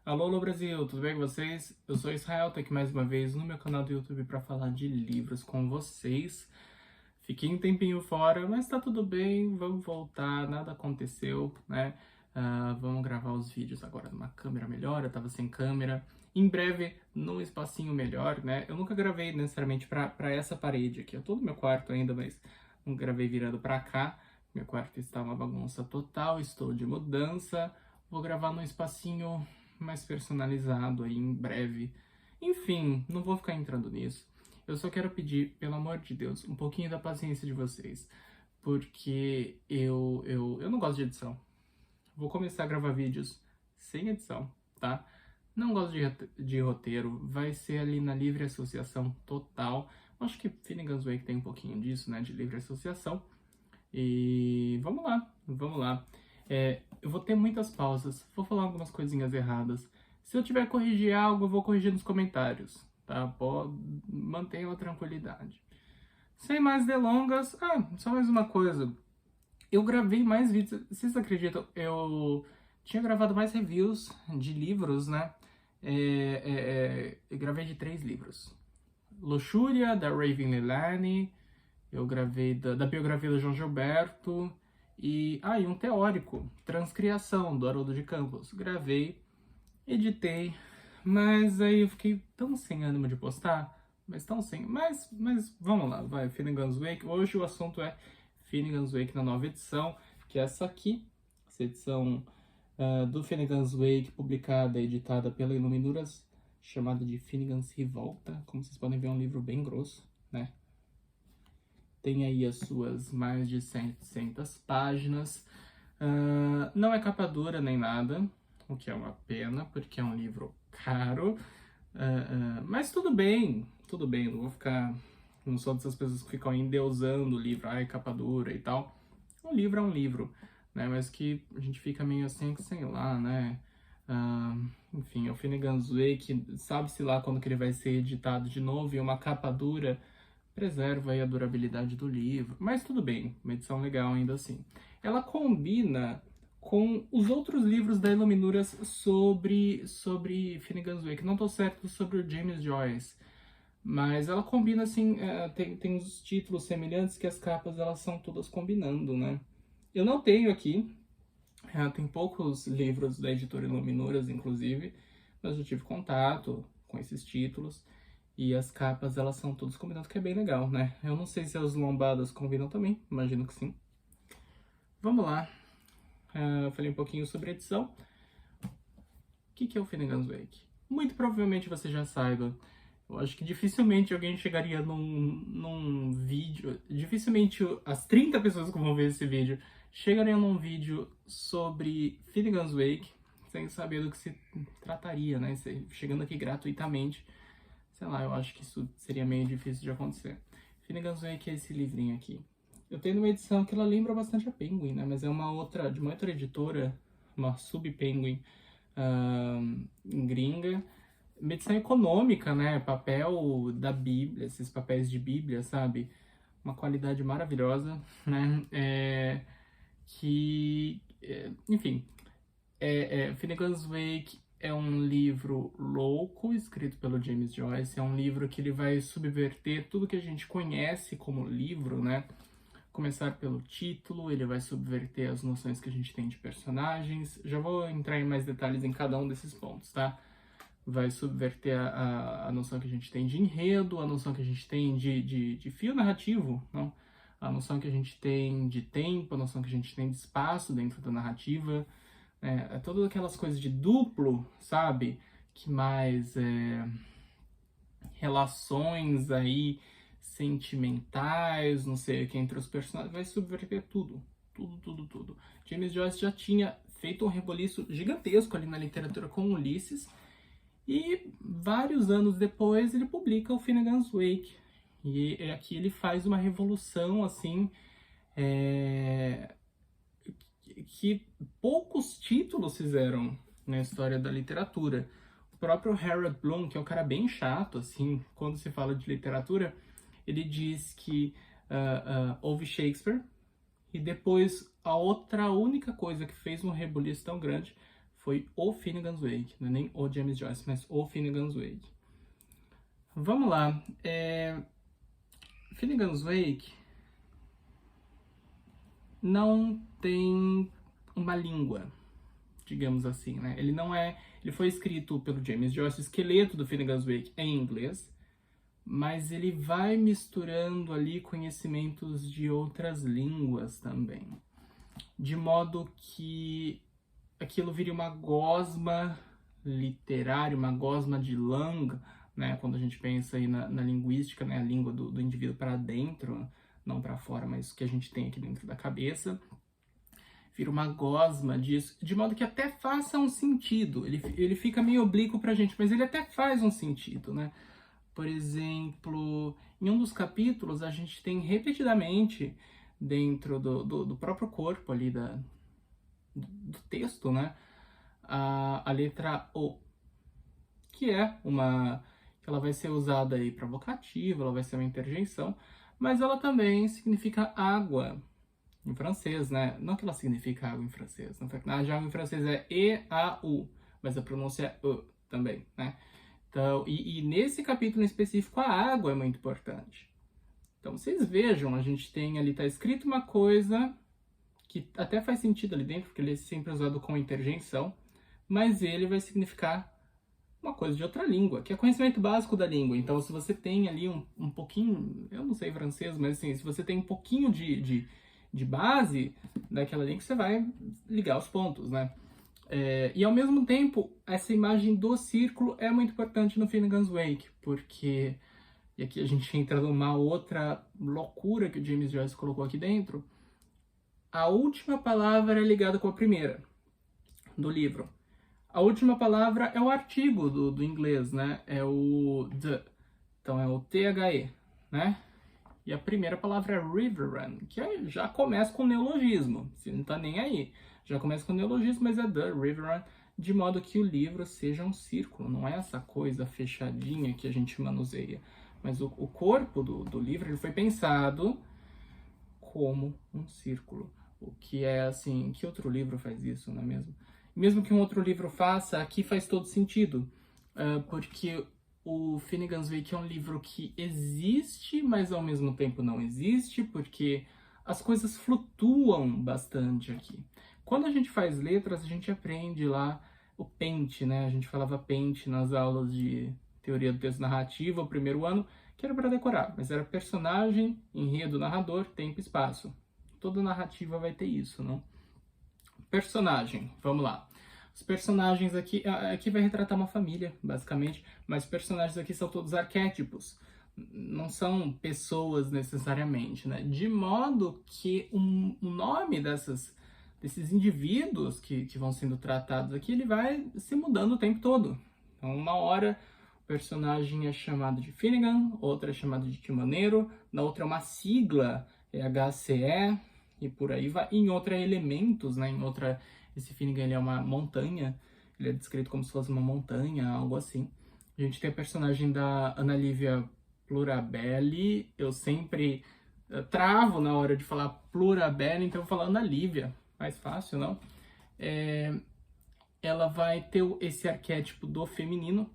Alô, alô Brasil, tudo bem com vocês? Eu sou Israel, tô aqui mais uma vez no meu canal do YouTube para falar de livros com vocês. Fiquei um tempinho fora, mas tá tudo bem, vamos voltar, nada aconteceu, né? Vamos gravar os vídeos agora numa câmera melhor, eu tava sem câmera. Em breve, num espacinho melhor, né? Eu nunca gravei necessariamente para essa parede aqui, eu tô no meu quarto ainda, mas não gravei virando para cá. Meu quarto está uma bagunça total, estou de mudança. Vou gravar num espacinho mais personalizado aí em breve. Enfim, não vou ficar entrando nisso. Eu só quero pedir, pelo amor de Deus, um pouquinho da paciência de vocês, porque eu não gosto de edição. Vou começar a gravar vídeos sem edição, tá? Não gosto de roteiro, vai ser ali na livre associação total. Acho que Finnegan's Wake tem um pouquinho disso, né, de livre associação. E vamos lá, vamos lá. Eu vou ter muitas pausas, vou falar algumas coisinhas erradas. Se eu tiver que corrigir algo, eu vou corrigir nos comentários, tá? Mantenha a tranquilidade. Sem mais delongas, só mais uma coisa. Eu gravei mais vídeos, vocês acreditam? Eu tinha gravado mais reviews de livros, né? Eu gravei de 3 livros. Luxúria, da Raven Leilani. Eu gravei da biografia do João Gilberto e um teórico, Transcriação, do Haroldo de Campos. Gravei, editei, mas aí eu fiquei tão sem ânimo de postar, mas tão sem. Mas vamos lá, vai, Finnegan's Wake. Hoje o assunto é Finnegan's Wake na nova edição, que é essa aqui, essa edição do Finnegan's Wake, publicada e editada pela Iluminuras, chamada de Finnegan's Revolta. Como vocês podem ver, é um livro bem grosso, né? Tem aí as suas mais de 700 páginas. Não é capa dura nem nada, o que é uma pena, porque é um livro caro. Mas tudo bem, não vou ficar... Não sou dessas pessoas que ficam endeusando o livro, capa dura e tal. Um livro é um livro, né? Mas que a gente fica meio assim, sei lá, né? Enfim, o Finnegan's Wake, sabe-se lá quando que ele vai ser editado de novo, e uma capa dura preserva aí a durabilidade do livro, mas tudo bem, uma edição legal ainda assim. Ela combina com os outros livros da Iluminuras sobre Finnegan's Wake. Não tô certo sobre o James Joyce, mas ela combina assim, tem uns títulos semelhantes que as capas elas são todas combinando, né? Eu não tenho aqui, tem poucos livros da editora Iluminuras, inclusive, mas eu tive contato com esses títulos. E as capas, elas são todas combinando, que é bem legal, né? Eu não sei se as lombadas combinam também, imagino que sim. Vamos lá. Eu falei um pouquinho sobre a edição. O que é o Finnegan's Wake? Muito provavelmente você já saiba. Eu acho que dificilmente alguém chegaria num vídeo... Dificilmente as 30 pessoas que vão ver esse vídeo chegariam num vídeo sobre Finnegan's Wake sem saber do que se trataria, né? Chegando aqui gratuitamente. Sei lá, eu acho que isso seria meio difícil de acontecer. Finnegan's Wake é esse livrinho aqui. Eu tenho uma edição que ela lembra bastante a Penguin, né? Mas é de uma outra editora, uma sub-Penguin gringa. Uma edição econômica, né? Papel da Bíblia, esses papéis de Bíblia, sabe? Uma qualidade maravilhosa, né? Enfim, Finnegan's Wake é um livro louco, escrito pelo James Joyce. É um livro que ele vai subverter tudo que a gente conhece como livro, né? Começar pelo título, ele vai subverter as noções que a gente tem de personagens. Já vou entrar em mais detalhes em cada um desses pontos, tá? Vai subverter a noção que a gente tem de enredo, a noção que a gente tem de fio narrativo, não? A noção que a gente tem de tempo, a noção que a gente tem de espaço dentro da narrativa. Todas aquelas coisas de duplo, sabe? Que mais relações aí sentimentais, não sei o que, entre os personagens, vai subverter tudo. Tudo. James Joyce já tinha feito um reboliço gigantesco ali na literatura com Ulisses, e vários anos depois ele publica o Finnegan's Wake. E aqui ele faz uma revolução, assim, que poucos títulos fizeram na história da literatura. O próprio Harold Bloom, que é um cara bem chato, assim, quando se fala de literatura, ele diz que houve Shakespeare, e depois a única coisa que fez um rebuliço tão grande foi o Finnegan's Wake, não é nem o James Joyce, mas o Finnegan's Wake. Vamos lá. Finnegan's Wake não tem uma língua, digamos assim, né? Ele foi escrito pelo James Joyce, o esqueleto do Finnegan's Wake é em inglês, mas ele vai misturando ali conhecimentos de outras línguas também, de modo que aquilo vira uma gosma literária, uma gosma de langue, né? Quando a gente pensa aí na linguística, né? A língua do indivíduo para dentro, não para fora, mas o que a gente tem aqui dentro da cabeça, vira uma gosma disso, de modo que até faça um sentido. Ele fica meio oblíquo pra gente, mas ele até faz um sentido, né? Por exemplo, em um dos capítulos, a gente tem repetidamente, dentro do próprio corpo ali do texto, né? A letra O, que é que ela vai ser usada aí para vocativa, ela vai ser uma interjeição, mas ela também significa água em francês, né? Não que ela significa água em francês, na verdade, água em francês é E-A-U, mas a pronúncia é E também, né? Então, e nesse capítulo em específico, a água é muito importante. Então, vocês vejam, a gente tem ali, tá escrito uma coisa que até faz sentido ali dentro, porque ele é sempre usado com interjeição, mas ele vai significar uma coisa de outra língua, que é conhecimento básico da língua. Então, se você tem ali um pouquinho, eu não sei francês, mas assim, se você tem um pouquinho de base daquela língua, você vai ligar os pontos, né? E ao mesmo tempo, essa imagem do círculo é muito importante no Finnegan's Wake, porque, e aqui a gente entra numa outra loucura que o James Joyce colocou aqui dentro, a última palavra é ligada com a primeira do livro. A última palavra é o artigo do inglês, né? É o the. Então é o THE, né? E a primeira palavra é river run, que já começa com neologismo, você não tá nem aí. Já começa com neologismo, mas é the river run, de modo que o livro seja um círculo, não é essa coisa fechadinha que a gente manuseia. Mas o corpo do livro ele foi pensado como um círculo. O que é assim, que outro livro faz isso, não é mesmo? Mesmo que um outro livro faça, aqui faz todo sentido, porque o Finnegan's Wake é um livro que existe, mas ao mesmo tempo não existe, porque as coisas flutuam bastante aqui. Quando a gente faz letras, a gente aprende lá o pente, né? A gente falava pente nas aulas de teoria do texto narrativo, o primeiro ano, que era para decorar, mas era personagem, enredo, narrador, tempo e espaço. Toda narrativa vai ter isso, não? Personagem, vamos lá. Os personagens aqui vai retratar uma família, basicamente, mas os personagens aqui são todos arquétipos, não são pessoas necessariamente, né? De modo que o nome desses indivíduos que vão sendo tratados aqui, ele vai se mudando o tempo todo. Então, uma hora o personagem é chamado de Finnegan, outra é chamado de Timoneiro, na outra é uma sigla, é HCE, e por aí vai. Em outra é elementos, né? Em outra, esse Finnegan ele é uma montanha, ele é descrito como se fosse uma montanha, algo assim. A gente tem a personagem da Ana Lívia Plurabelli, eu sempre travo na hora de falar Plurabelli, então eu vou falar Ana Lívia, mais fácil, não? Ela vai ter esse arquétipo do feminino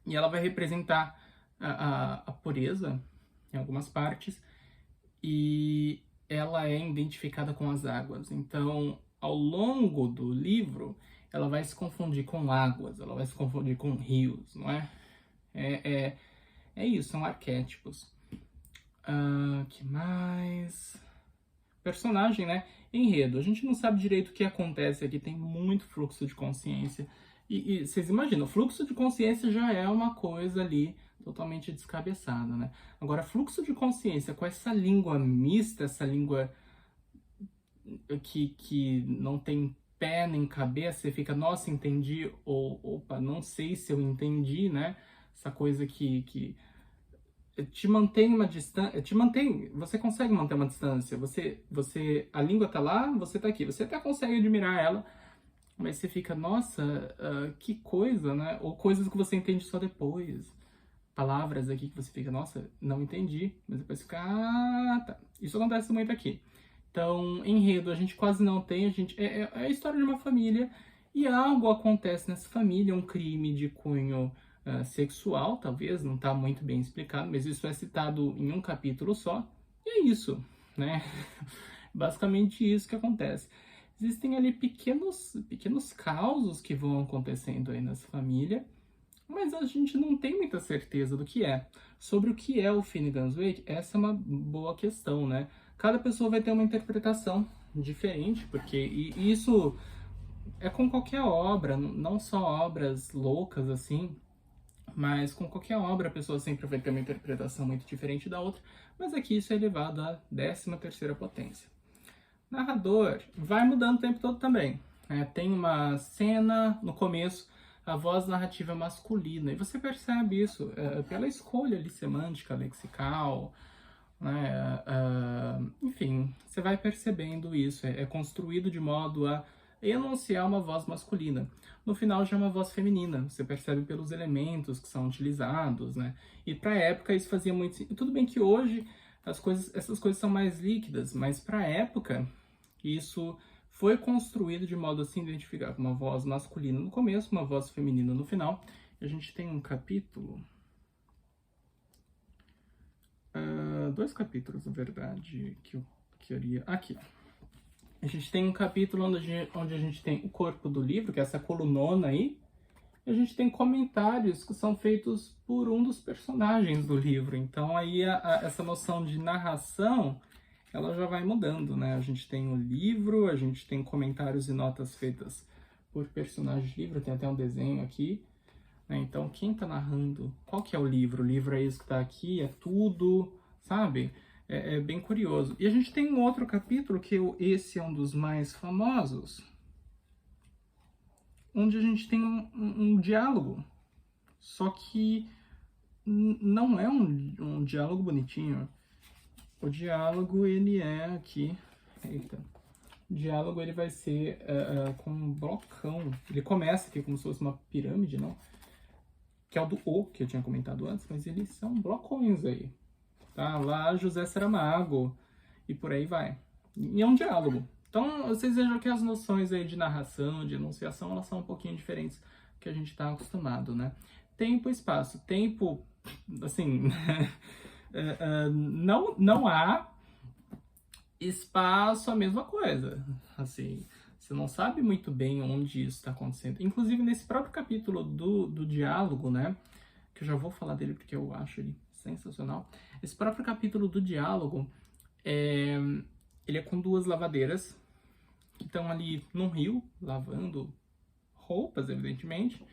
e ela vai representar a pureza em algumas partes e ela é identificada com as águas. Então, ao longo do livro, ela vai se confundir com águas, ela vai se confundir com rios, não é? É isso, são arquétipos. Que mais? Personagem, né? Enredo. A gente não sabe direito o que acontece aqui, tem muito fluxo de consciência. E vocês imaginam, o fluxo de consciência já é uma coisa ali totalmente descabeçada, né? Agora, fluxo de consciência com essa língua mista, essa língua que não tem pé nem cabeça, você fica, nossa, entendi, ou opa, não sei se eu entendi, né? Essa coisa que te mantém uma distância, você consegue manter uma distância, a língua tá lá, você tá aqui, você até consegue admirar ela, mas você fica, nossa, que coisa, né? Ou coisas que você entende só depois, palavras aqui que você fica, nossa, não entendi, mas depois fica, tá. Isso acontece muito aqui. Então, enredo, a gente quase não tem, é a história de uma família e algo acontece nessa família, um crime de cunho sexual, talvez, não está muito bem explicado, mas isso é citado em um capítulo só, e é isso, né? Basicamente isso que acontece. Existem ali pequenos causos que vão acontecendo aí nessa família, mas a gente não tem muita certeza do que é. Sobre o que é o Finnegan's Wake, essa é uma boa questão, né? Cada pessoa vai ter uma interpretação diferente, porque e isso é com qualquer obra, não só obras loucas assim, mas com qualquer obra a pessoa sempre vai ter uma interpretação muito diferente da outra, mas aqui isso é elevado à 13ª potência. Narrador vai mudando o tempo todo também. Tem uma cena no começo, a voz narrativa é masculina, e você percebe isso pela escolha ali, semântica, lexical, né? Enfim, você vai percebendo isso, é construído de modo a enunciar uma voz masculina. No final já é uma voz feminina, você percebe pelos elementos que são utilizados, né? E para a época isso fazia muito sentido. Tudo bem que hoje essas coisas são mais líquidas, mas para a época isso foi construído de modo a se identificar com uma voz masculina no começo, uma voz feminina no final. E a gente tem um capítulo, dois capítulos, na verdade, que eu queria... Aqui. A gente tem um capítulo onde a gente tem o corpo do livro, que é essa colunona aí, e a gente tem comentários que são feitos por um dos personagens do livro. Então aí essa noção de narração, ela já vai mudando, né? A gente tem o livro, a gente tem comentários e notas feitas por personagens do livro, tem até um desenho aqui, né? Então quem tá narrando? Qual que é o livro? O livro é isso que tá aqui, é tudo, sabe? É bem curioso. E a gente tem um outro capítulo, que esse é um dos mais famosos, onde a gente tem um diálogo, só que não é um diálogo bonitinho. O diálogo, ele é aqui... Eita. O diálogo, ele vai ser com um blocão. Ele começa aqui como se fosse uma pirâmide, não? Que é o do O, que eu tinha comentado antes, mas eles são blocões aí. Tá? Lá José Saramago e por aí vai. E é um diálogo. Então, vocês vejam que as noções aí de narração, de enunciação, elas são um pouquinho diferentes do que a gente está acostumado, né? Tempo e espaço. Tempo, assim, não há espaço, a mesma coisa. Assim, você não sabe muito bem onde isso está acontecendo. Inclusive, nesse próprio capítulo do diálogo, né? Que eu já vou falar dele porque eu acho ele sensacional. Esse próprio capítulo do diálogo, ele é com duas lavadeiras que estão ali num rio, lavando roupas, evidentemente,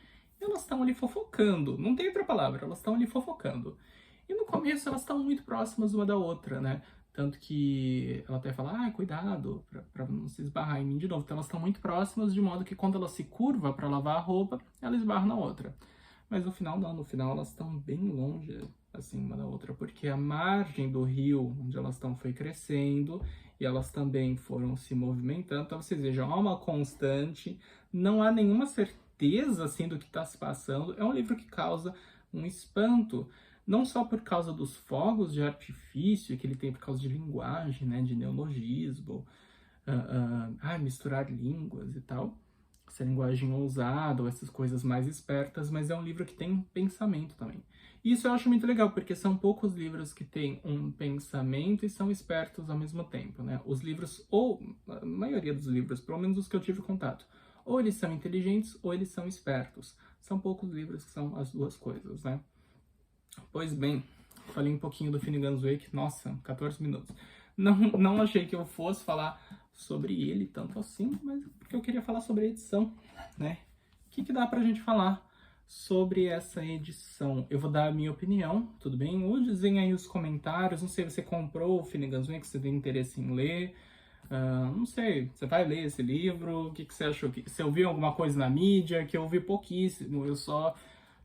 e elas estão ali fofocando. Não tem outra palavra, elas estão ali fofocando. E no começo elas estão muito próximas uma da outra, né? Tanto que ela até fala, cuidado, pra não se esbarrar em mim de novo. Então elas estão muito próximas, de modo que quando ela se curva para lavar a roupa, ela esbarra na outra. Mas no final não, no final elas estão bem longe, assim, uma da outra, porque a margem do rio onde elas estão foi crescendo e elas também foram se movimentando. Então vocês vejam, há uma constante, não há nenhuma certeza, assim, do que está se passando. É um livro que causa um espanto, não só por causa dos fogos de artifício que ele tem por causa de linguagem, né, de neologismo, misturar línguas e tal, essa linguagem ousada, ou essas coisas mais espertas, mas é um livro que tem pensamento também. E isso eu acho muito legal, porque são poucos livros que têm um pensamento e são espertos ao mesmo tempo, né? Os livros, ou a maioria dos livros, pelo menos os que eu tive contato, ou eles são inteligentes ou eles são espertos. São poucos livros que são as duas coisas, né? Pois bem, falei um pouquinho do Finnegan's Wake, nossa, 14 minutos. Não achei que eu fosse falar sobre ele tanto assim, mas porque eu queria falar sobre a edição, né? O que dá pra gente falar sobre essa edição? Eu vou dar a minha opinião, tudo bem? Usem aí os comentários, não sei, você comprou o Finnegan's Wake, você tem interesse em ler, não sei, você vai ler esse livro, o que você achou? Você ouviu alguma coisa na mídia? Que eu ouvi pouquíssimo, eu só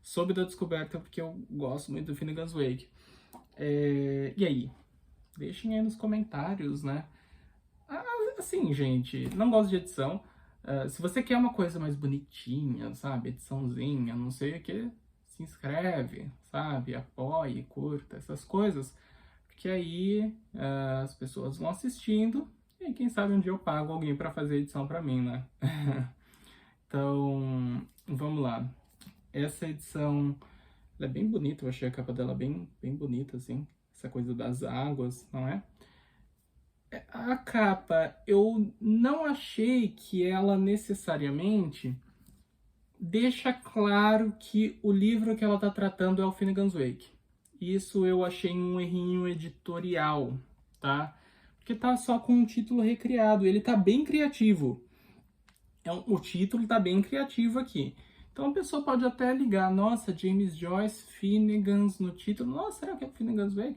soube da descoberta porque eu gosto muito do Finnegan's Wake. E aí? Deixem aí nos comentários, né? Assim, gente, não gosto de edição. Se você quer uma coisa mais bonitinha, sabe? Ediçãozinha, não sei o que, se inscreve, sabe? Apoie, curta, essas coisas. Porque aí as pessoas vão assistindo e quem sabe um dia eu pago alguém para fazer edição para mim, né? Então, vamos lá. Essa edição, ela é bem bonita, eu achei a capa dela bem bonita, assim. Essa coisa das águas, não é? A capa, eu não achei que ela necessariamente deixa claro que o livro que ela está tratando é o Finnegan's Wake. Isso eu achei um errinho editorial, tá? Porque tá só com um título recriado, ele tá bem criativo. O título tá bem criativo aqui. Então a pessoa pode até ligar, nossa, James Joyce, Finnegan's no título, nossa, será que é Finnegan's Wake?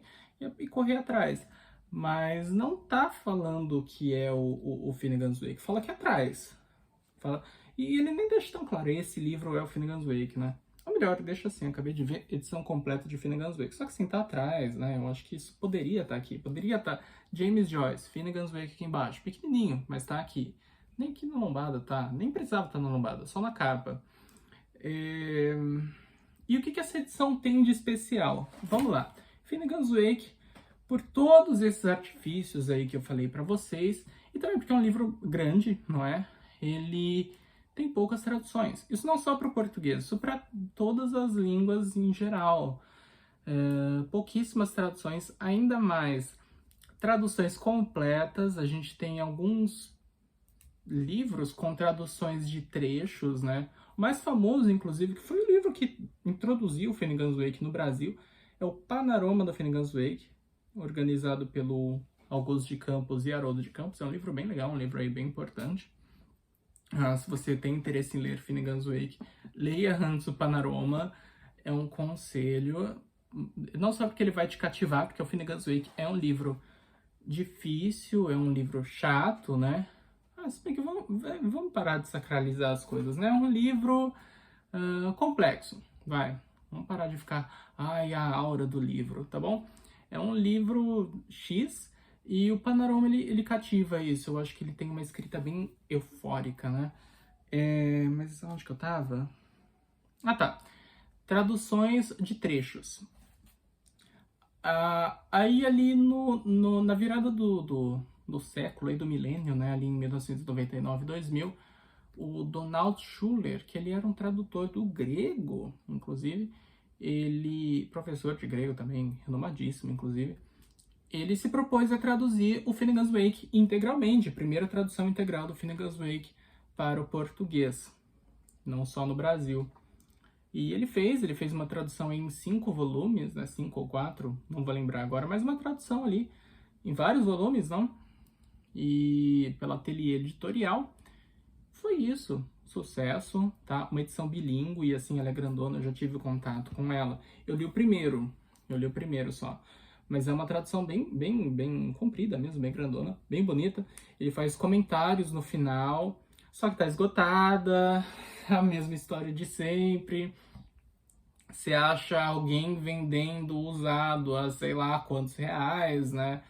E correr atrás. Mas não tá falando que é o Finnegan's Wake, fala que é atrás. Fala... E ele nem deixa tão claro, esse livro é o Finnegan's Wake, né? Ou melhor, deixa assim, acabei de ver edição completa de Finnegan's Wake. Só que assim, tá atrás, né? Eu acho que isso poderia estar aqui. Poderia estar James Joyce, Finnegan's Wake aqui embaixo. Pequenininho, mas tá aqui. Nem aqui na lombada, tá? Nem precisava estar na lombada, só na capa. E o que essa edição tem de especial? Vamos lá. Finnegan's Wake, por todos esses artifícios aí que eu falei pra vocês, e também porque é um livro grande, não é? Ele tem poucas traduções. Isso não só para o português, isso para todas as línguas em geral. Pouquíssimas traduções, ainda mais traduções completas. A gente tem alguns livros com traduções de trechos, né? O mais famoso, inclusive, que foi o livro que introduziu o Finnegan's Wake no Brasil, é o Panorama da Finnegan's Wake, organizado pelo Augusto de Campos e Haroldo de Campos. É um livro bem legal, um livro aí bem importante. Se você tem interesse em ler Finnegan's Wake, leia antes o Panorama. É um conselho, não só porque ele vai te cativar, porque o Finnegan's Wake é um livro difícil, é um livro chato, né? Se bem que vamos parar de sacralizar as coisas, né? É um livro complexo, vai. Vamos parar de ficar, ai, a aura do livro, tá bom? É um livro X e o Panorama, ele cativa isso. Eu acho que ele tem uma escrita bem eufórica, né? Mas onde que eu tava? Ah, tá. Traduções de trechos. Aí ali na virada do século, aí do milênio, né, ali em 1999, 2000, o Donald Schuller, que ele era um tradutor do grego, inclusive, ele, professor de grego também, renomadíssimo, inclusive, ele se propôs a traduzir o Finnegan's Wake integralmente, a primeira tradução integral do Finnegan's Wake para o português, não só no Brasil. E ele fez uma tradução em 5 volumes, né, 5 ou 4, não vou lembrar agora, mas uma tradução ali em vários volumes, não? E pela Ateliê Editorial. Foi isso, sucesso, tá? Uma edição bilíngue, e assim, ela é grandona, eu já tive contato com ela. Eu li o primeiro só. Mas é uma tradução bem comprida mesmo, bem grandona, bem bonita. Ele faz comentários no final, só que tá esgotada, a mesma história de sempre. Você acha alguém vendendo usado a sei lá quantos reais, né?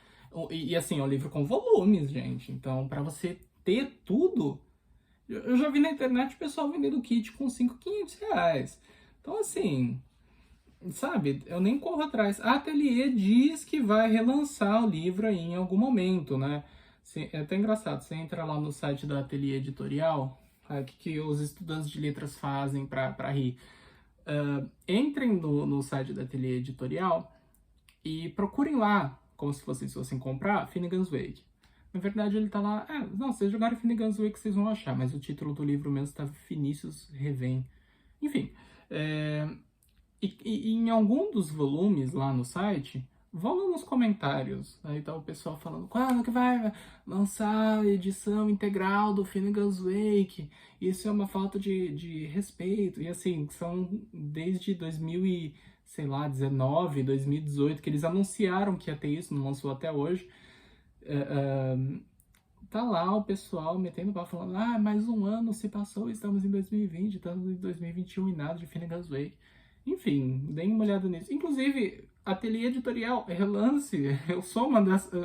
E assim, é um livro com volumes, gente. Então, para você ter tudo, eu já vi na internet o pessoal vendendo kit com 5.500 reais. Então, assim, sabe, eu nem corro atrás. A Ateliê diz que vai relançar o livro aí em algum momento, né? É até engraçado, você entra lá no site da Ateliê Editorial, o que os estudantes de letras fazem para rir. Entrem no site da Ateliê Editorial e procurem lá, como se vocês fossem comprar, Finnegan's Wake. Na verdade, ele tá lá... não, vocês jogaram Finnegan's Wake, vocês vão achar, mas o título do livro mesmo tá Vinícius Revém. Enfim, e em algum dos volumes lá no site, vão lá nos comentários. Aí tá o pessoal falando, quando que vai lançar a edição integral do Finnegan's Wake? Isso é uma falta de respeito. E assim, são desde 2019, 2018, que eles anunciaram que ia ter isso, não lançou até hoje. Tá lá o pessoal metendo pau falando, mais um ano se passou, estamos em 2020, estamos em 2021 e nada de Finnegan's Wake. Enfim, deem uma olhada nisso. Inclusive, Ateliê Editorial, relance.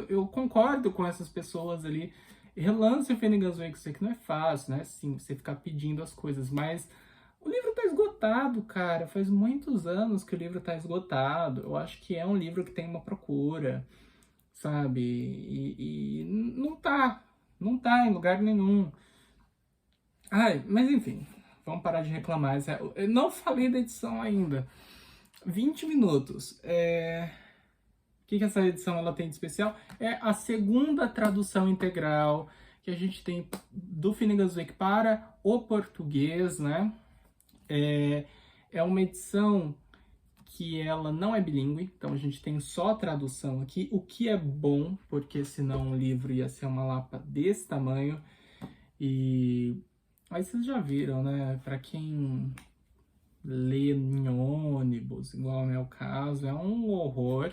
Eu concordo com essas pessoas ali. Relance o Finnegan's Wake. Eu sei que não é fácil, né? Sim, você ficar pedindo as coisas, mas o livro tá esgotado, cara. Faz muitos anos que o livro tá esgotado. Eu acho que é um livro que tem uma procura, sabe? E não tá em lugar nenhum. Ai, mas enfim, vamos parar de reclamar. Eu não falei da edição ainda. 20 minutos. O que essa edição ela tem de especial? É a segunda tradução integral que a gente tem do Finnegan's Wake para o português, né? É uma edição que ela não é bilíngue, então a gente tem só a tradução aqui, o que é bom, porque senão o livro ia ser uma lapa desse tamanho. E aí vocês já viram, né? Para quem lê em ônibus, igual é o meu caso, é um horror.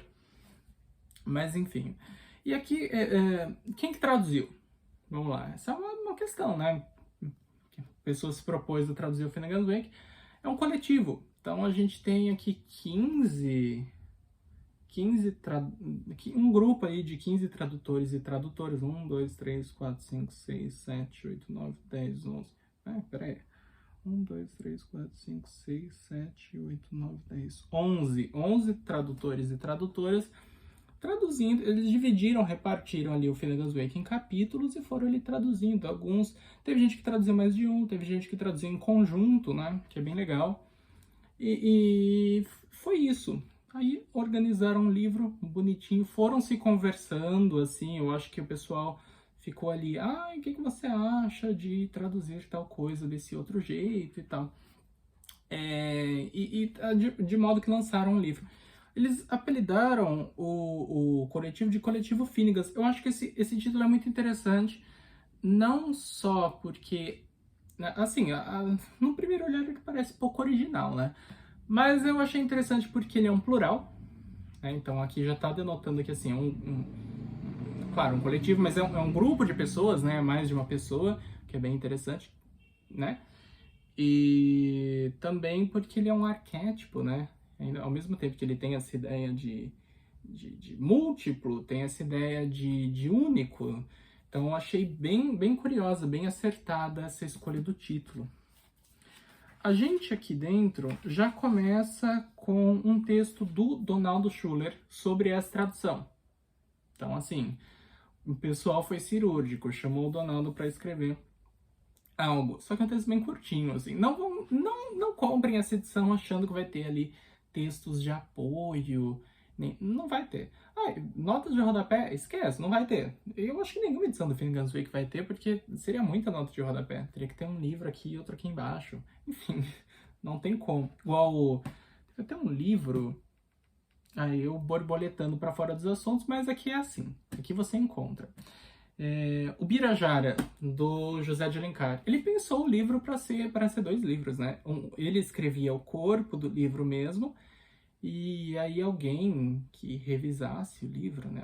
Mas enfim. E aqui, quem que traduziu? Vamos lá. Essa é uma questão, né? A pessoa se propôs a traduzir o Finnegan's Wake. É um coletivo. Então a gente tem aqui um grupo aí de 15 tradutores e tradutoras. 1, 2, 3, 4, 5, 6, 7, 8, 9, 10, 11. Peraí. 1, 2, 3, 4, 5, 6, 7, 8, 9, 10, 11. 11 tradutores e tradutoras traduzindo. Eles repartiram ali o Finnegan's Wake em capítulos e foram ali traduzindo. Alguns, teve gente que traduziu mais de um, teve gente que traduziu em conjunto, né? Que é bem legal. E foi isso. Aí organizaram um livro bonitinho, foram se conversando, assim, eu acho que o pessoal ficou ali, o que você acha de traduzir tal coisa desse outro jeito e tal. De modo que lançaram um livro. Eles apelidaram o coletivo de Coletivo Finnegans. Eu acho que esse título é muito interessante, não só porque, né, assim, no primeiro olhar ele parece pouco original, né? Mas eu achei interessante porque ele é um plural, né? Então aqui já está denotando que, assim, claro, um coletivo, mas é um grupo de pessoas, né? Mais de uma pessoa, que é bem interessante, né? E também porque ele é um arquétipo, né? Ao mesmo tempo que ele tem essa ideia de múltiplo, tem essa ideia de único. Então eu achei bem curiosa, bem acertada essa escolha do título. A gente aqui dentro já começa com um texto do Donaldo Schuller sobre essa tradução. Então, assim, o pessoal foi cirúrgico, chamou o Donaldo para escrever algo. Só que é um texto bem curtinho, assim. Não comprem essa edição achando que vai ter ali textos de apoio. Não vai ter. Notas de rodapé? Esquece, não vai ter. Eu acho que nenhuma edição do Finnegan's Wake vai ter, porque seria muita nota de rodapé. Teria que ter um livro aqui e outro aqui embaixo. Enfim, não tem como. Igual, tem até um livro, aí eu borboletando para fora dos assuntos, mas aqui é assim. Aqui você encontra. O Birajara, do José de Alencar. Ele pensou o livro para ser 2 livros, né? Ele escrevia o corpo do livro mesmo, e aí alguém que revisasse o livro, né?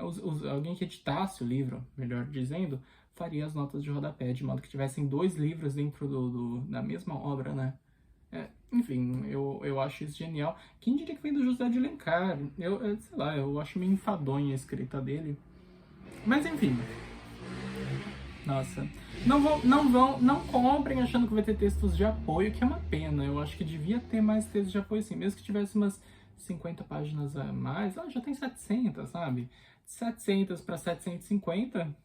Alguém que editasse o livro, melhor dizendo, faria as notas de rodapé, de modo que tivessem 2 livros dentro da mesma obra, né? Enfim, eu acho isso genial. Quem diria que vem do José de Alencar? Sei lá, eu acho meio enfadonha a escrita dele. Mas enfim. Nossa. Não comprem achando que vai ter textos de apoio, que é uma pena. Eu acho que devia ter mais textos de apoio, sim. Mesmo que tivesse umas 50 páginas a mais, já tem 700, sabe? 700 para 750.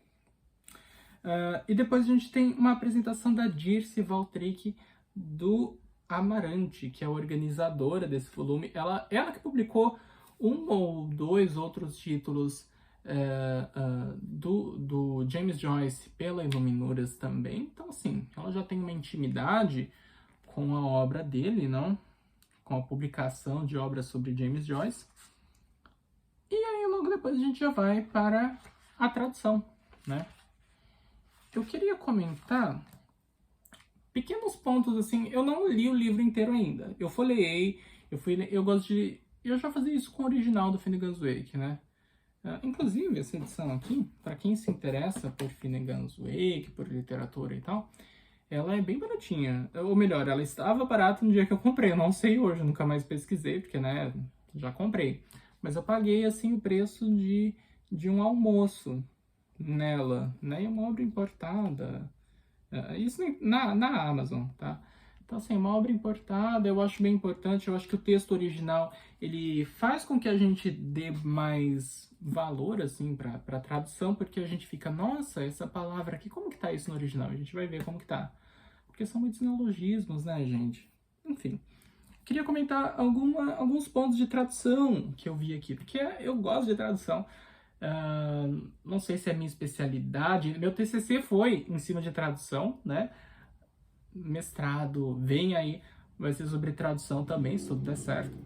E depois a gente tem uma apresentação da Dirce Valtryck do Amarante, que é a organizadora desse volume. Ela que publicou 1 ou 2 outros títulos do James Joyce pela Iluminuras também. Então, assim, ela já tem uma intimidade com a obra dele, não? Com a publicação de obras sobre James Joyce. E aí, logo depois, a gente já vai para a tradução, né? Eu queria comentar pequenos pontos, assim. Eu não li o livro inteiro ainda. Eu folheei, eu já fazia isso com o original do Finnegan's Wake, né? Inclusive, essa edição aqui, para quem se interessa por Finnegan's Wake, por literatura e tal, ela é bem baratinha. Ou melhor, ela estava barata no dia que eu comprei. Eu não sei hoje, eu nunca mais pesquisei, porque, né, já comprei. Mas eu paguei, assim, o preço de um almoço nela, né? E é uma obra importada. Isso na Amazon, tá? Então, assim, uma obra importada, eu acho bem importante. Eu acho que o texto original, ele faz com que a gente dê mais valor, assim, para a tradução, porque a gente fica, nossa, essa palavra aqui, como que tá isso no original? A gente vai ver como que tá. porque são muitos neologismos, né, gente? Enfim, queria comentar alguns pontos de tradução que eu vi aqui, porque eu gosto de tradução. Não sei se é minha especialidade. Meu TCC foi em cima de tradução, né? Mestrado vem aí, vai ser sobre tradução também, se tudo der certo.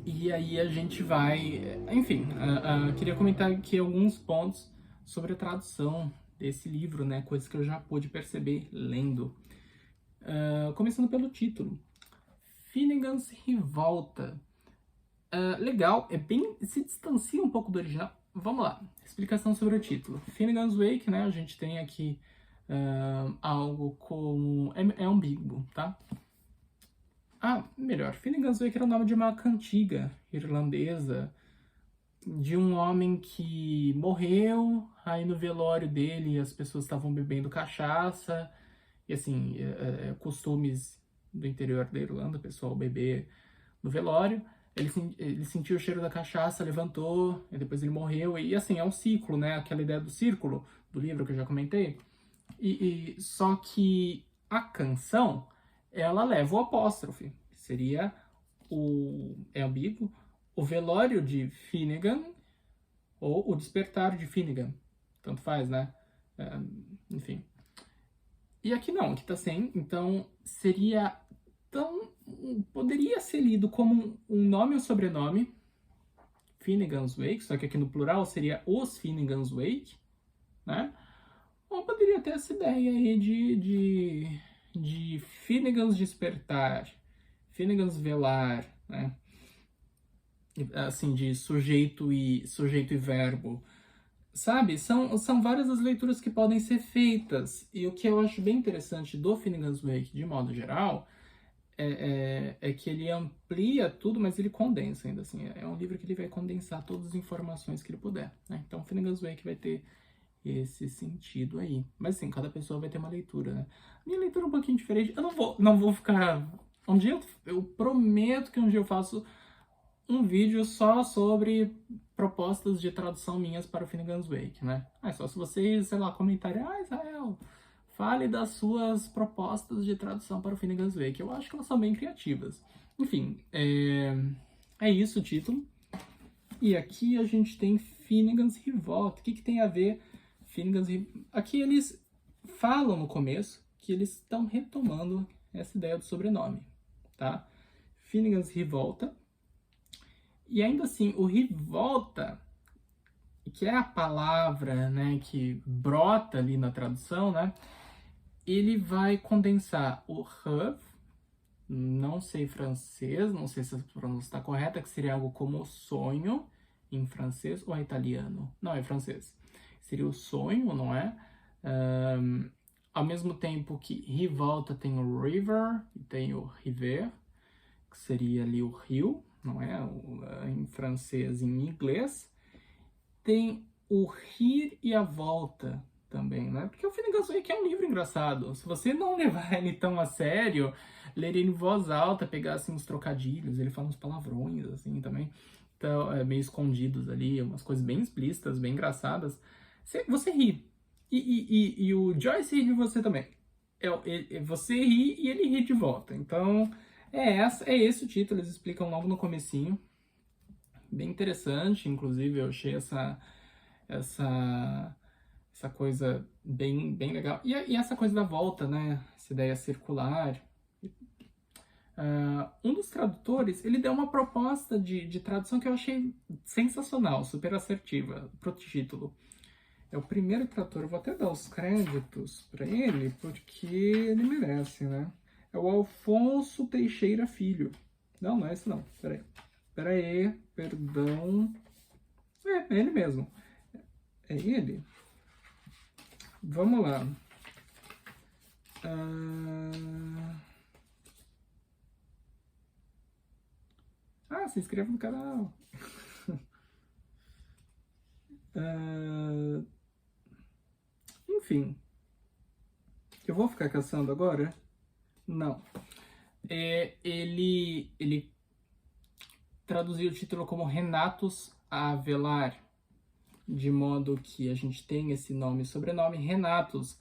E aí a gente vai... Enfim, queria comentar aqui alguns pontos sobre a tradução desse livro, né? Coisas que eu já pude perceber lendo. Começando pelo título. Finnegan's Revolta. Legal, se distancia um pouco do original. Vamos lá, explicação sobre o título. Finnegan's Wake, né? A gente tem aqui algo como... É ambíguo, tá? Melhor. Finnegan's Wake era o nome de uma cantiga irlandesa de um homem que morreu, aí no velório dele as pessoas estavam bebendo cachaça, e assim, costumes do interior da Irlanda, o pessoal beber no velório. Ele sentiu o cheiro da cachaça, levantou, e depois ele morreu. E assim, é um ciclo, né? Aquela ideia do círculo do livro que eu já comentei. Só que a canção, ela leva o apóstrofe. Seria é ambíguo, o velório de Finnegan ou o despertar de Finnegan. Tanto faz, né? Enfim. E aqui não, aqui tá sem. Então, seria... poderia ser lido como um nome ou sobrenome, Finnegan's Wake, só que aqui no plural seria os Finnegan's Wake, né? Ou poderia ter essa ideia aí de Finnegan's Despertar, Finnegan's Velar, né? Assim, de sujeito e verbo. Sabe? São várias as leituras que podem ser feitas. E o que eu acho bem interessante do Finnegan's Wake, de modo geral, é que ele amplia tudo, mas ele condensa ainda assim. É um livro que ele vai condensar todas as informações que ele puder, né? Então, Finnegan's Wake vai ter esse sentido aí. Mas assim, cada pessoa vai ter uma leitura, né? Minha leitura é um pouquinho diferente. Eu não vou ficar... Um dia eu prometo que um dia eu faço um vídeo só sobre propostas de tradução minhas para o Finnegan's Wake, né? Só se vocês, sei lá, comentarem, Israel, fale das suas propostas de tradução para o Finnegan's Wake. Eu acho que elas são bem criativas. Enfim, é isso o título. E aqui a gente tem Finnegan's Revolta. O que tem a ver Finnegan's Revolta? Aqui eles falam no começo que eles estão retomando essa ideia do sobrenome, tá? Finnegan's Revolta. E ainda assim, o revolta, que é a palavra, né, que brota ali na tradução, né? Ele vai condensar o rêve, não sei francês, não sei se a pronúncia está correta, que seria algo como sonho em francês, ou é italiano? Não, é francês. Seria o sonho, não é? Ao mesmo tempo que revolta tem o river e tem o river, que seria ali o rio, não é? Em francês e em inglês. Tem o rir e a volta também, né? Porque o Finnegan's Wake é um livro engraçado. Se você não levar ele tão a sério, ler ele em voz alta, pegar assim uns trocadilhos, ele fala uns palavrões assim também, então, meio escondidos ali, umas coisas bem explícitas, bem engraçadas. Você ri. E o Joyce ri de você também. Você ri e ele ri de volta. Então, é esse o título, eles explicam logo no comecinho. Bem interessante, inclusive eu achei essa coisa bem legal. E essa coisa da volta, né? Essa ideia circular. Um dos tradutores, ele deu uma proposta de tradução que eu achei sensacional, super assertiva, pro título. É o primeiro tradutor, eu vou até dar os créditos para ele, porque ele merece, né? É o Alfonso Teixeira Filho. Não é esse não, peraí, perdão. É ele mesmo. É ele? Vamos lá. Se inscreva no canal. Enfim. Eu vou ficar caçando agora? Não. Ele traduziu o título como Renatus Avelar, de modo que a gente tem esse nome e sobrenome. Renatus,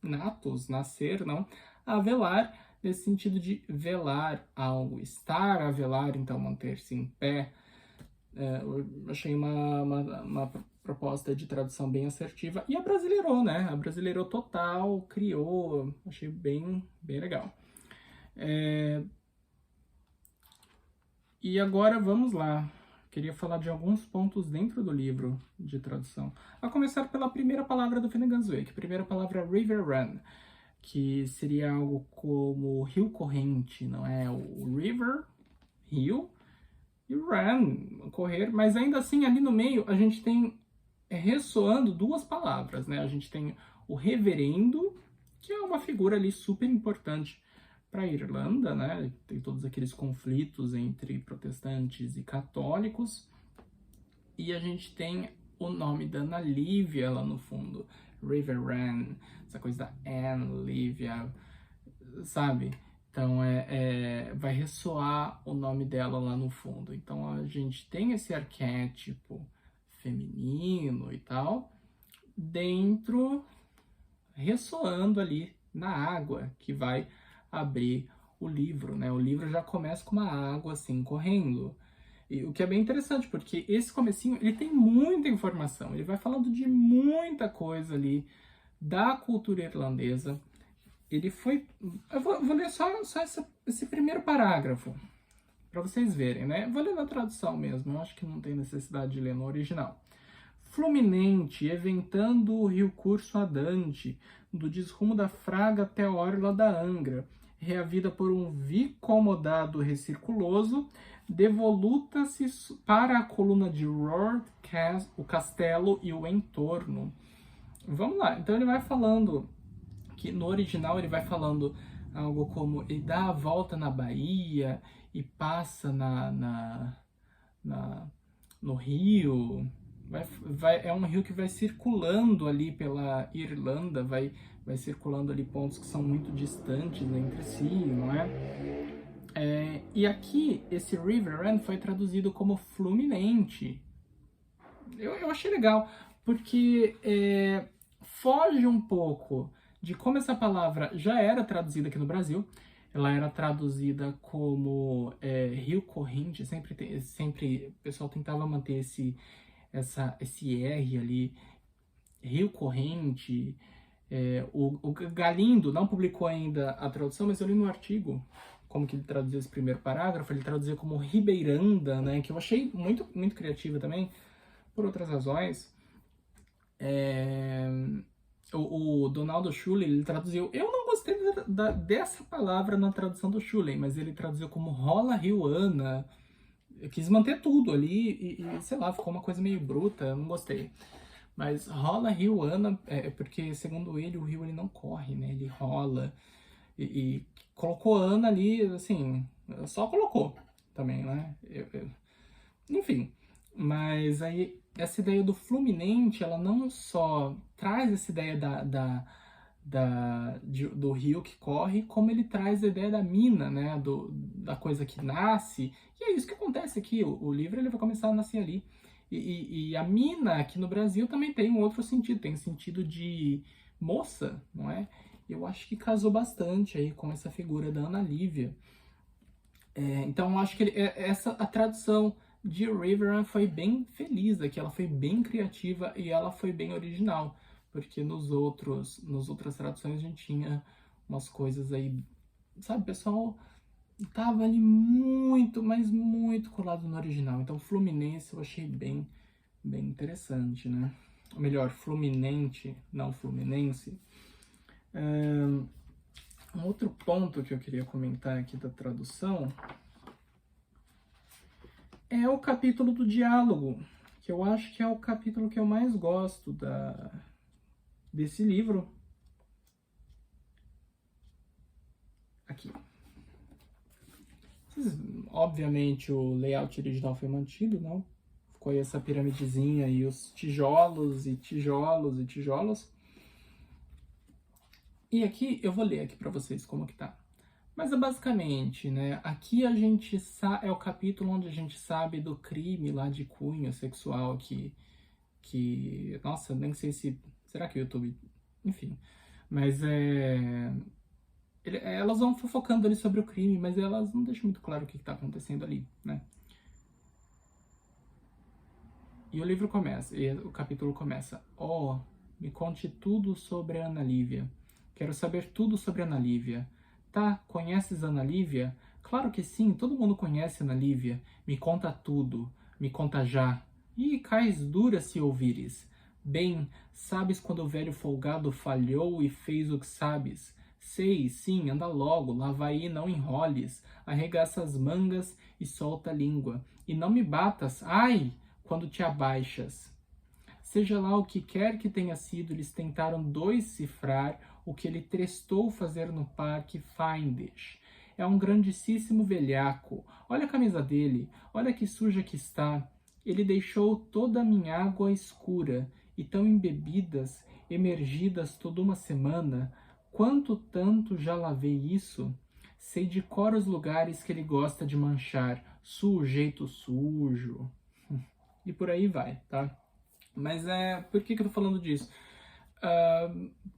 natos, nascer, não, a velar, nesse sentido de velar algo, estar a velar, então manter-se em pé. Eu achei uma proposta de tradução bem assertiva e abrasileirou, né? Abrasileirou total, criou, achei bem legal. E agora vamos lá. Queria falar de alguns pontos dentro do livro de tradução. A começar pela primeira palavra do Finnegans Wake, a primeira palavra River Run, que seria algo como rio corrente, não é? O river, rio, e run, correr, mas ainda assim ali no meio a gente tem ressoando duas palavras, né? A gente tem o reverendo, que é uma figura ali super importante para a Irlanda, né? Tem todos aqueles conflitos entre protestantes e católicos. E a gente tem o nome da Ana Lívia lá no fundo, River Ran, essa coisa da Anne, Lívia, sabe? Então vai ressoar o nome dela lá no fundo. Então a gente tem esse arquétipo feminino e tal, dentro, ressoando ali na água que vai abrir o livro, né? O livro já começa com uma água assim correndo. E o que é bem interessante, porque esse comecinho, ele tem muita informação, ele vai falando de muita coisa ali da cultura irlandesa. Ele foi... Eu vou ler só esse primeiro parágrafo, para vocês verem, né? Vou ler na tradução mesmo, eu acho que não tem necessidade de ler no original. Fluminente, eventando o rio curso adante, do desrumo da Fraga até a orla da Angra, reavida por um vicomodado recirculoso, devoluta-se para a coluna de Rohr, o castelo e o entorno. Vamos lá, então ele vai falando, que no original ele vai falando algo como ele dá a volta na Bahia e passa no rio. É um rio que vai circulando ali pela Irlanda, vai circulando ali pontos que são muito distantes entre si, não é? E aqui, esse River Run foi traduzido como fluminente. Eu achei legal, porque foge um pouco de como essa palavra já era traduzida aqui no Brasil. Ela era traduzida como rio corrente, sempre o pessoal tentava manter esse R ali, rio corrente. O Galindo não publicou ainda a tradução, mas eu li no artigo como que ele traduziu esse primeiro parágrafo. Ele traduzia como ribeiranda, né, que eu achei muito criativa também, por outras razões. O Donaldo Schuller, ele traduziu... Eu não gostei dessa palavra na tradução do Schuller, mas ele traduziu como rola rioana. Eu quis manter tudo ali e sei lá, ficou uma coisa meio bruta, eu não gostei. Mas rola rio Ana, porque segundo ele, o rio ele não corre, né? Ele rola. E colocou Ana ali, assim, só colocou também, né? Enfim, mas aí essa ideia do fluminente, ela não só traz essa ideia do rio que corre, como ele traz a ideia da mina, né? Da coisa que nasce. E é isso que acontece aqui. O livro ele vai começar a nascer ali. E a mina aqui no Brasil também tem um outro sentido, tem sentido de moça, não é? Eu acho que casou bastante aí com essa figura da Ana Lívia. Então eu acho que a tradução de River foi bem feliz aqui, ela foi bem criativa e ela foi bem original, porque nas outras traduções a gente tinha umas coisas aí, sabe, o pessoal tava ali mas muito colado no original. Então Fluminense eu achei bem interessante, né? Ou melhor, Fluminente, não Fluminense. Um outro ponto que eu queria comentar aqui da tradução é o capítulo do diálogo, que eu acho que é o capítulo que eu mais gosto desse livro. Aqui. Obviamente o layout original foi mantido, não? Ficou aí essa piramidezinha e os tijolos e tijolos e tijolos. E aqui, eu vou ler aqui para vocês como que tá. Mas é basicamente, né, aqui a gente é o capítulo onde a gente sabe do crime lá de cunho sexual que nossa, nem sei se... Será que o YouTube... Enfim. Mas elas vão fofocando ali sobre o crime, mas elas não deixam muito claro o que está acontecendo ali, né? E o livro começa, e o capítulo começa. Oh, me conte tudo sobre a Ana Lívia. Quero saber tudo sobre a Ana Lívia. Tá, conheces a Ana Lívia? Claro que sim, todo mundo conhece a Ana Lívia. Me conta tudo, me conta já. E cais dura se ouvires. Bem, sabes quando o velho folgado falhou e fez o que sabes? Sei, sim, anda logo, lá vai e não enroles. Arregaça as mangas e solta a língua. E não me batas, ai! Quando te abaixas. Seja lá o que quer que tenha sido, eles tentaram dois cifrar o que ele testou fazer no parque Findish. É um grandíssimo velhaco. Olha a camisa dele, olha que suja que está. Ele deixou toda a minha água escura, e tão embebidas, emergidas toda uma semana. Quanto tanto já lavei isso? Sei de cor os lugares que ele gosta de manchar. Sujeito sujo. E por aí vai, tá? Mas por que eu tô falando disso?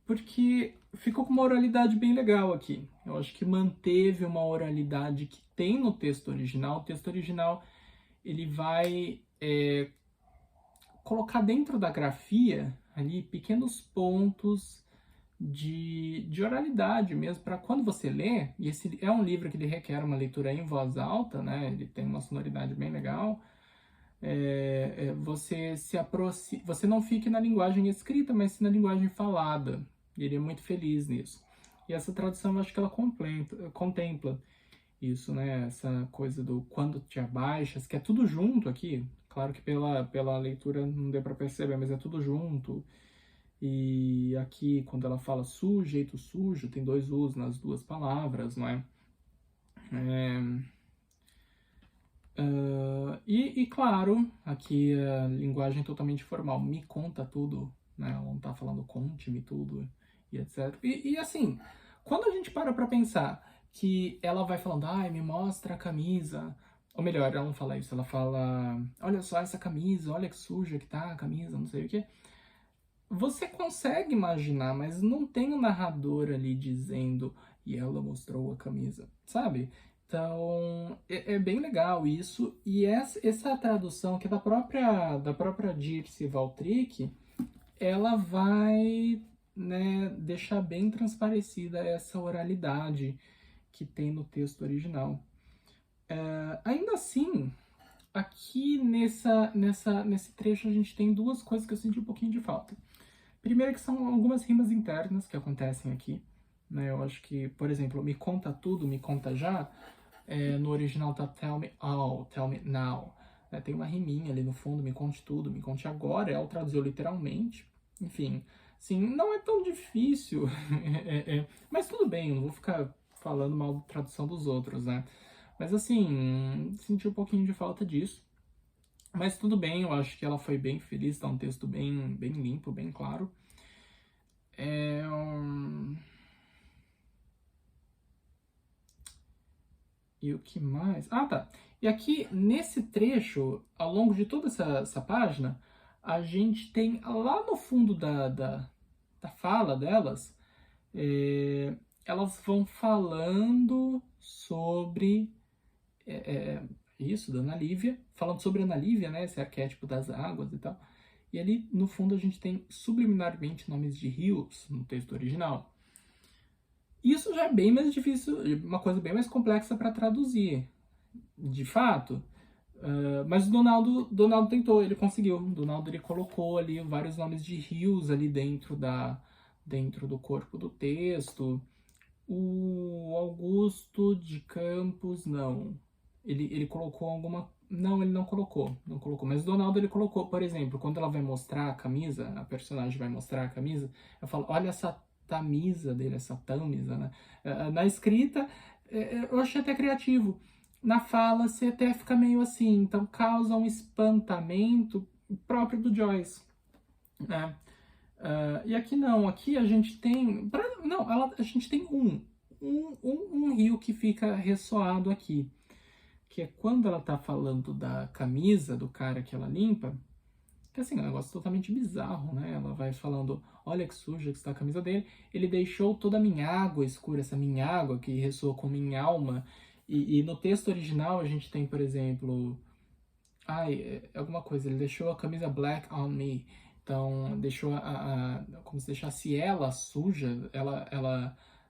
Porque ficou com uma oralidade bem legal aqui. Eu acho que manteve uma oralidade que tem no texto original. O texto original, ele vai colocar dentro da grafia ali pequenos pontos de oralidade mesmo, para quando você lê, e esse é um livro que ele requer uma leitura em voz alta, né? Ele tem uma sonoridade bem legal. Você se aproxima, você não fique na linguagem escrita, mas sim na linguagem falada. Ele é muito feliz nisso. E essa tradução, eu acho que ela contempla isso, né? Essa coisa do quando te abaixas, que é tudo junto aqui. Claro que pela leitura não deu para perceber, mas é tudo junto. E aqui, quando ela fala sujeito sujo, tem dois U's nas duas palavras, não é? E claro, aqui a linguagem totalmente formal, me conta tudo, né? Ela não tá falando conte-me tudo e etc. E assim, quando a gente para pra pensar que ela vai falando, ai, me mostra a camisa, ou melhor, ela não fala isso, ela fala, olha só essa camisa, olha que suja que tá a camisa, não sei o que. Você consegue imaginar, mas não tem o narrador ali dizendo, e ela mostrou a camisa, sabe? Então, é bem legal isso. E essa tradução, que é da própria Dirce Valtryck, ela vai, né, deixar bem transparecida essa oralidade que tem no texto original. Ainda assim, aqui nesse trecho a gente tem duas coisas que eu senti um pouquinho de falta. Primeiro que são algumas rimas internas que acontecem aqui, né? Eu acho que, por exemplo, me conta tudo, me conta já, no original tá tell me all, tell me now. Tem uma riminha ali no fundo, me conte tudo, me conte agora, ela traduziu literalmente. Enfim, sim, não é tão difícil, mas tudo bem, eu não vou ficar falando mal da tradução dos outros, né? Mas assim, senti um pouquinho de falta disso. Mas tudo bem, eu acho que ela foi bem feliz, tá um texto bem, bem limpo, bem claro. E o que mais? Ah, tá. E aqui, nesse trecho, ao longo de toda essa página, a gente tem lá no fundo da fala delas, elas vão falando sobre isso, da Ana Lívia, falando sobre a Ana Lívia, né, esse arquétipo das águas e tal. E ali, no fundo, a gente tem subliminarmente nomes de rios no texto original. Isso já é bem mais difícil, uma coisa bem mais complexa para traduzir, de fato. Mas o Donaldo tentou, ele conseguiu. O Donaldo ele colocou ali vários nomes de rios ali dentro do corpo do texto. O Augusto de Campos, não. Ele colocou alguma. Não, ele não colocou. Não colocou. Mas o Donaldo ele colocou, por exemplo, quando ela vai mostrar a camisa, a personagem vai mostrar a camisa, eu falo, olha essa tamisa dele, essa tamisa, né? Na escrita, eu achei até criativo. Na fala, você até fica meio assim, então causa um espantamento próprio do Joyce, né? E aqui não, aqui a gente tem. A gente tem um rio que fica ressoado aqui. Que é quando ela tá falando da camisa do cara que ela limpa, Que assim, é um negócio totalmente bizarro, né? Ela vai falando, olha que suja que está a camisa dele. Ele deixou toda a minha água escura, essa minha água que ressoa com minha alma. E no texto original a gente tem, por exemplo, alguma coisa, ele deixou a camisa black on me. Então, deixou como se deixasse ela suja,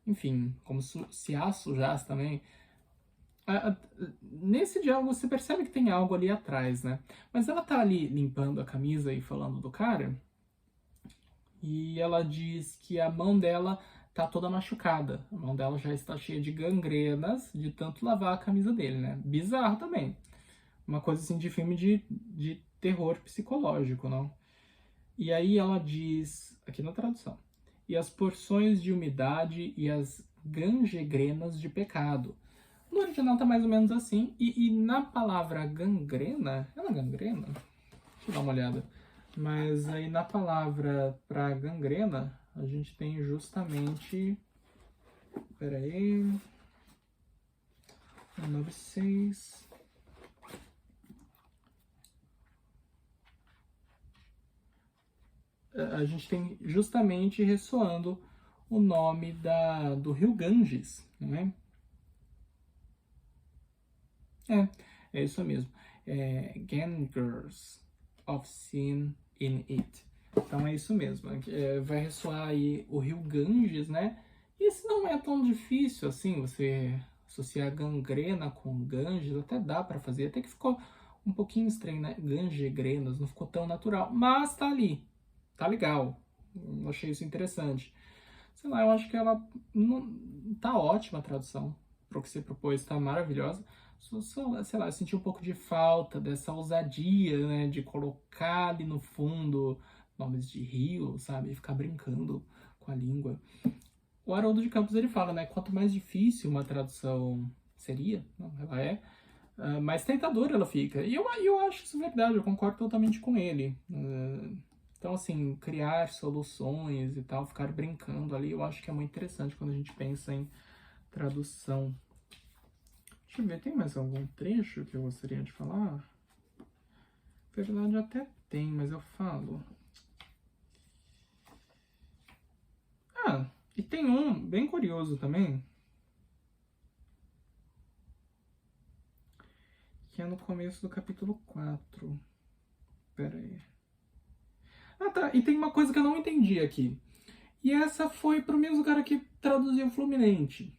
enfim, como se a sujasse também. Nesse diálogo você percebe que tem algo ali atrás, né? Mas ela tá ali limpando a camisa e falando do cara, e ela diz que a mão dela tá toda machucada. A mão dela já está cheia de gangrenas de tanto lavar a camisa dele, né? Bizarro também. Uma coisa assim de filme de terror psicológico, não? E aí ela diz, aqui na tradução, e as porções de umidade e as gangrenas de pecado. No original tá mais ou menos assim, e na palavra gangrena, é uma gangrena? Deixa eu dar uma olhada. Mas aí na palavra para gangrena, a gente tem justamente, peraí, 196... A gente tem justamente ressoando o nome do rio Ganges, não é? É isso mesmo. Ganges of Sin in It. Então é isso mesmo. Vai ressoar aí o rio Ganges, né? E isso não é tão difícil assim, você associar gangrena com Ganges, até dá para fazer, até que ficou um pouquinho estranho, né? Gangrenas, não ficou tão natural, mas tá ali. Tá legal. Eu achei isso interessante. Sei lá, eu acho que ela não, tá ótima a tradução. Pro que você propôs, tá maravilhosa. Só, sei lá, eu senti um pouco de falta dessa ousadia, né? De colocar ali no fundo nomes de rio, sabe? E ficar brincando com a língua. O Haroldo de Campos, ele fala, né? Quanto mais difícil uma tradução seria, não, ela é, mais tentadora ela fica. E eu acho isso verdade, eu concordo totalmente com ele. Então, assim, criar soluções e tal, ficar brincando ali, eu acho que é muito interessante quando a gente pensa em tradução. Deixa eu ver, tem mais algum trecho que eu gostaria de falar? Na verdade, até tem, mas eu falo. E tem um bem curioso também, que é no começo do capítulo 4. Pera aí. Tá, e tem uma coisa que eu não entendi aqui. E essa foi pro mesmo cara que traduziu o Fluminense.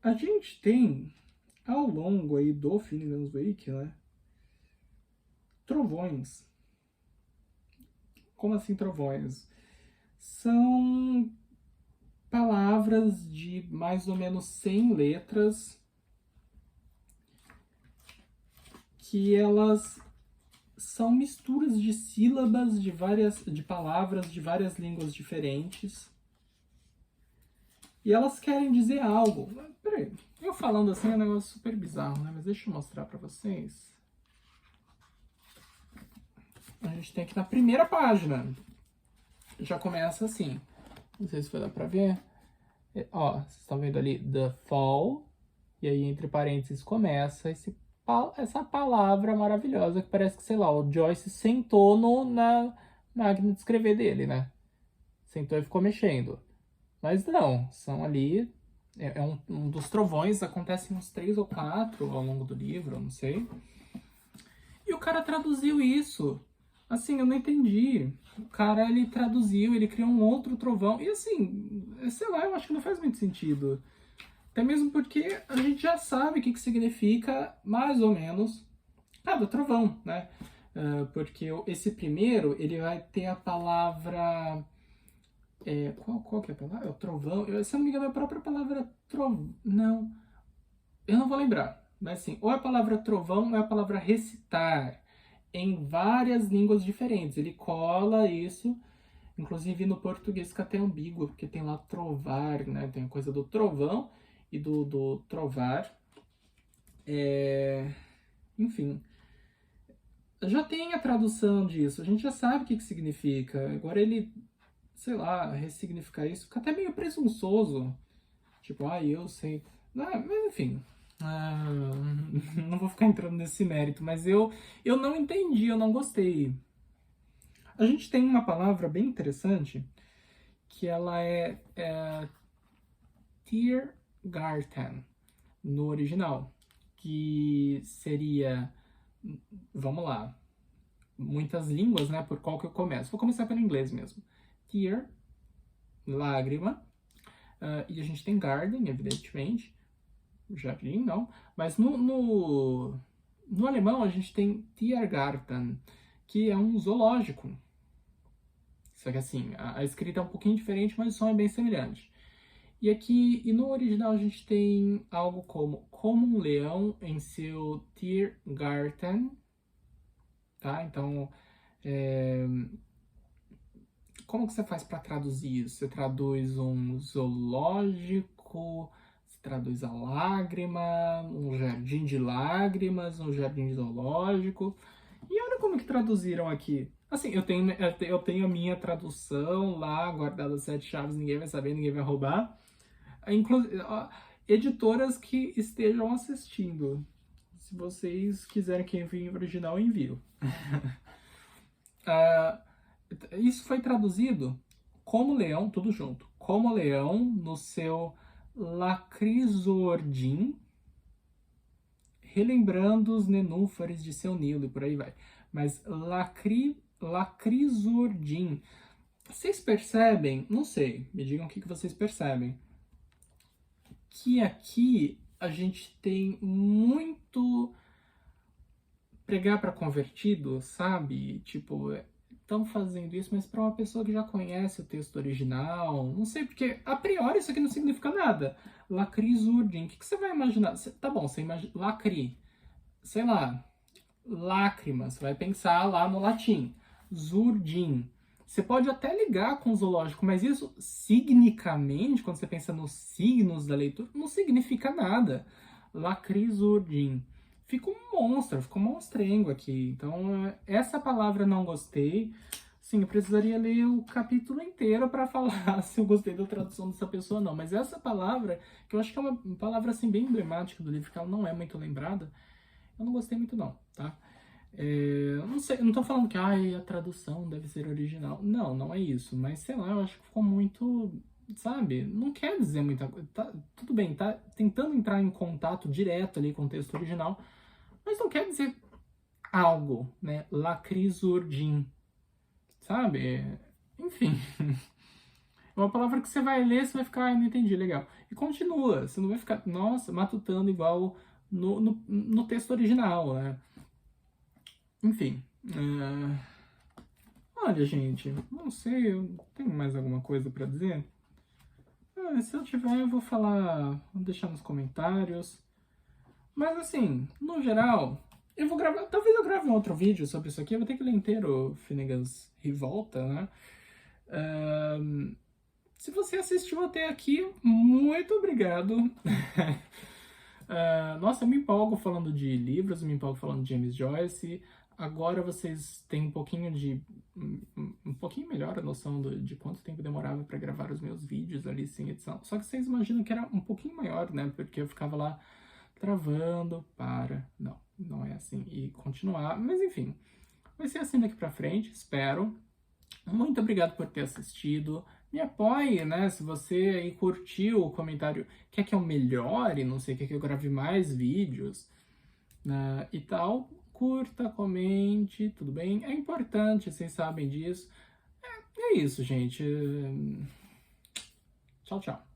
A gente tem, ao longo aí do Finnegan's Wake, né, trovões. Como assim trovões? São palavras de mais ou menos 100 letras que elas são misturas de sílabas de palavras de várias línguas diferentes. E elas querem dizer algo. Peraí, eu falando assim é um negócio super bizarro, né? Mas deixa eu mostrar pra vocês. A gente tem aqui na primeira página. Já começa assim. Não sei se vai dar pra ver. Ó, vocês estão vendo ali The Fall. E aí, entre parênteses, começa essa palavra maravilhosa que parece que, sei lá, o Joyce sentou na máquina de escrever dele, né? Sentou e ficou mexendo. Mas não, são ali. É um dos trovões, acontecem uns 3 ou 4 ao longo do livro, não sei. E o cara traduziu isso. Assim, eu não entendi. O cara, ele traduziu, ele criou um outro trovão. E assim, sei lá, eu acho que não faz muito sentido. Até mesmo porque a gente já sabe o que significa, mais ou menos, cada trovão, né? Porque esse primeiro, ele vai ter a palavra... qual que é a palavra? É o trovão? Se eu não me engano, é a própria palavra trovão. Não, eu não vou lembrar. Mas assim, ou é a palavra trovão ou é a palavra recitar. Em várias línguas diferentes. Ele cola isso, inclusive no português fica até ambíguo, porque tem lá trovar, né? Tem a coisa do trovão e do trovar. Enfim, já tem a tradução disso, a gente já sabe o que significa. Agora ele, sei lá, ressignificar isso fica até meio presunçoso. Tipo, eu sei. Mas enfim, não vou ficar entrando nesse mérito, mas eu não entendi, eu não gostei. A gente tem uma palavra bem interessante, que ela é Tiergarten, no original, que seria, vamos lá, muitas línguas, né? Por qual que eu começo? Vou começar pelo inglês mesmo. Tear, lágrima, e a gente tem garden, evidentemente, jardim não, mas no alemão a gente tem Tiergarten, que é um zoológico. Só que assim, a escrita é um pouquinho diferente, mas o som é bem semelhante. E aqui, e no original a gente tem algo como um leão em seu Tiergarten, tá? Então, como que você faz para traduzir isso? Você traduz um zoológico, você traduz a lágrima, um jardim de lágrimas, um jardim zoológico. E olha como que traduziram aqui. Assim, eu tenho a minha tradução lá, guardada 7 chaves, ninguém vai saber, ninguém vai roubar. Editoras que estejam assistindo. Se vocês quiserem que envie o original, eu envio. Isso foi traduzido como leão, tudo junto. Como leão no seu Lacrisordin, relembrando os nenúfares de seu Nilo e por aí vai. Mas Lacrisordin. Vocês percebem? Não sei, me digam o que vocês percebem. Que aqui a gente tem muito pregar para convertido, sabe? Tipo, estão fazendo isso, mas para uma pessoa que já conhece o texto original, não sei, porque a priori isso aqui não significa nada. Lacrisurdin, o que você vai imaginar? Tá bom, você imagina. Lacri, sei lá, lágrima, você vai pensar lá no latim. Zurdin. Você pode até ligar com o zoológico, mas isso, signicamente, quando você pensa nos signos da leitura, não significa nada. Lacrisurdin. Fica um monstro, fica um monstrengo aqui. Então, essa palavra não gostei. Sim, eu precisaria ler o capítulo inteiro para falar se eu gostei da tradução dessa pessoa ou não. Mas essa palavra, que eu acho que é uma palavra assim bem emblemática do livro, que ela não é muito lembrada, eu não gostei muito não, tá? Eu não sei, eu não tô falando que a tradução deve ser original. Não, não é isso. Mas sei lá, eu acho que ficou muito, sabe? Não quer dizer muita coisa. Tudo bem, tá tentando entrar em contato direto ali com o texto original, mas não quer dizer algo, né? Lacrisurdin, sabe? Enfim. É uma palavra que você vai ler, você vai ficar, não entendi, legal. E continua, você não vai ficar, nossa, matutando igual no texto original, né? Enfim. Olha, gente, não sei, eu tenho mais alguma coisa para dizer? Se eu tiver, eu vou falar, vou deixar nos comentários. Mas assim, no geral, eu vou gravar, talvez eu grave um outro vídeo sobre isso aqui, eu vou ter que ler inteiro Finnegan's Revolta, né? Se você assistiu até aqui, muito obrigado. Nossa, eu me empolgo falando de livros, eu me empolgo falando de James Joyce. Agora vocês têm um pouquinho melhor a noção de quanto tempo demorava para gravar os meus vídeos ali sem edição. Só que vocês imaginam que era um pouquinho maior, né? Porque eu ficava lá travando, não é assim, e continuar. Mas enfim, vai ser assim daqui pra frente, espero. Muito obrigado por ter assistido. Me apoie, né? Se você aí curtiu o comentário, quer que eu melhore, não sei, quer que eu grave mais vídeos, né, e tal, curta, comente, tudo bem? É importante, vocês sabem disso. É isso, gente. Tchau, tchau.